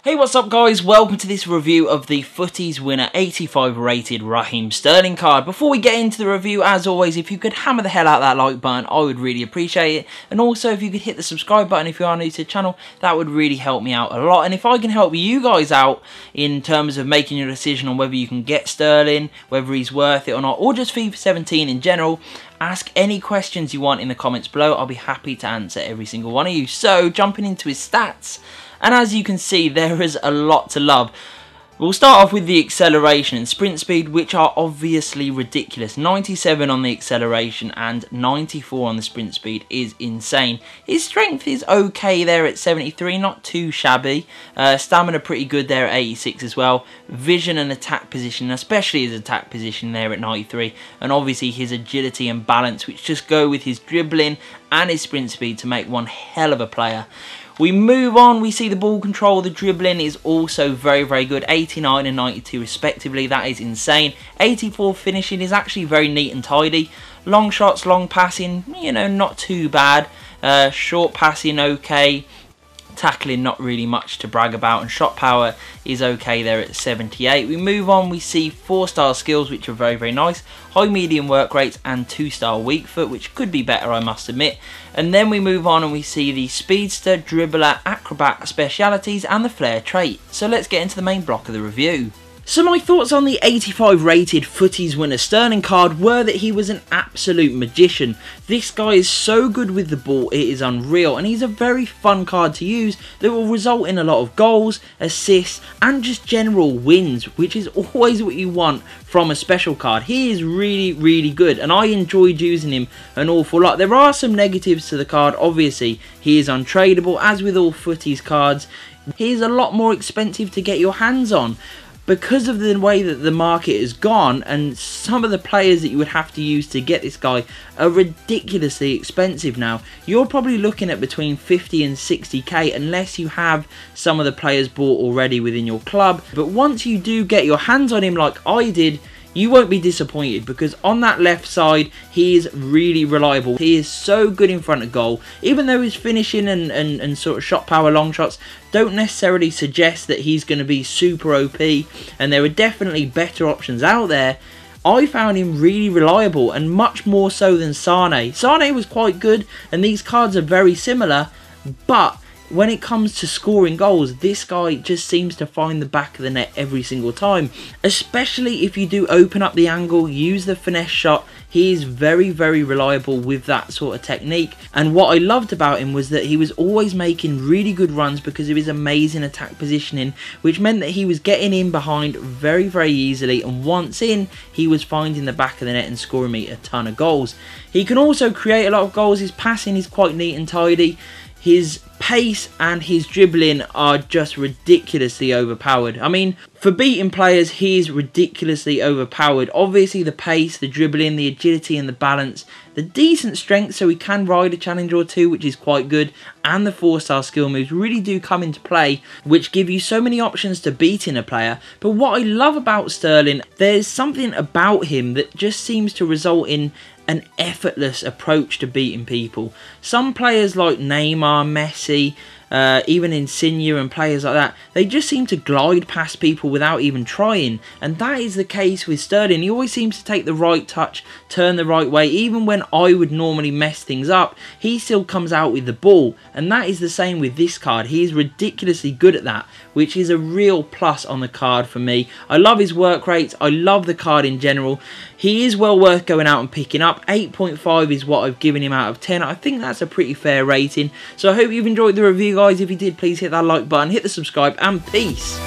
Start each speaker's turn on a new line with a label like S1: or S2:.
S1: Hey, what's up guys? Welcome to this review of the Futties Winner 85 rated Raheem Sterling card. Before we get into the review, as always, if you could hammer the hell out of that like button, I would really appreciate it. And also, if you could hit the subscribe button if you are new to the channel, that would really help me out a lot. And if I can help you guys out in terms of making your decision on whether you can get Sterling, whether he's worth it or not, or just FIFA 17 in general, ask any questions you want in the comments below. I'll be happy to answer every single one of you. So, jumping into his stats. And as you can see, there is a lot to love. We'll start off with the acceleration and sprint speed, which are obviously ridiculous. 97 on the acceleration and 94 on the sprint speed is insane. His strength is okay there at 73, not too shabby. Stamina pretty good there at 86 as well. Vision and attack position, especially his attack position there at 93. And obviously his agility and balance, which just go with his dribbling and his sprint speed to make one hell of a player. We move on, we see the ball control, the dribbling is also very, very good. 89 and 92 respectively, that is insane. 84 finishing is actually very neat and tidy. Long shots, long passing, you know, not too bad. Short passing, okay. Tackling, not really much to brag about, and shot power is okay there at 78. We move on, we see 4-star skills, which are very, very nice. High medium work rates and 2-star weak foot, which could be better, I must admit. And then we move on and we see the speedster, dribbler, acrobat specialities and the flair trait. So let's get into the main block of the review. So my thoughts on the 85 rated Futties Winner Sterling card were that he was an absolute magician. This guy is so good with the ball, it is unreal, and he's a very fun card to use that will result in a lot of goals, assists and just general wins, which is always what you want from a special card. He is really, really good and I enjoyed using him an awful lot. There are some negatives to the card, obviously he is untradeable, as with all Futties cards. He is a lot more expensive to get your hands on, because of the way that the market has gone, and some of the players that you would have to use to get this guy are ridiculously expensive now. You're probably looking at between 50 and 60k unless you have some of the players bought already within your club. But once you do get your hands on him like I did, you won't be disappointed, because on that left side he is really reliable. He is so good in front of goal, even though his finishing and sort of shot power long shots don't necessarily suggest that he's going to be super OP, and there are definitely better options out there. I found him really reliable, and much more so than Sane. Sane was quite good and these cards are very similar, but when it comes to scoring goals, this guy just seems to find the back of the net every single time. Especially if you do open up the angle, use the finesse shot. He is very, very reliable with that sort of technique. And what I loved about him was that he was always making really good runs because of his amazing attack positioning, which meant that he was getting in behind very, very easily. And once in, he was finding the back of the net and scoring me a ton of goals. He can also create a lot of goals. His passing is quite neat and tidy. His pace and his dribbling are just ridiculously overpowered. I mean, for beating players, he is ridiculously overpowered. Obviously, the pace, the dribbling, the agility and the balance, the decent strength so he can ride a challenge or two, which is quite good, and the 4-star skill moves really do come into play, which give you so many options to beating a player. But what I love about Sterling, there's something about him that just seems to result in an effortless approach to beating people. Some players like Neymar, Messi, even Insigne and players like that, they just seem to glide past people without even trying, and that is the case with Sterling. He always seems to take the right touch, turn the right way. Even when I would normally mess things up, he still comes out with the ball, and that is the same with this card. He is ridiculously good at that, which is a real plus on the card for me. I love his work rates, I love the card in general. He is well worth going out and picking up. 8.5 is what I've given him out of 10. I think that's a pretty fair rating. So I hope you've enjoyed the review, guys. If you did, please hit that like button, hit the subscribe, and peace.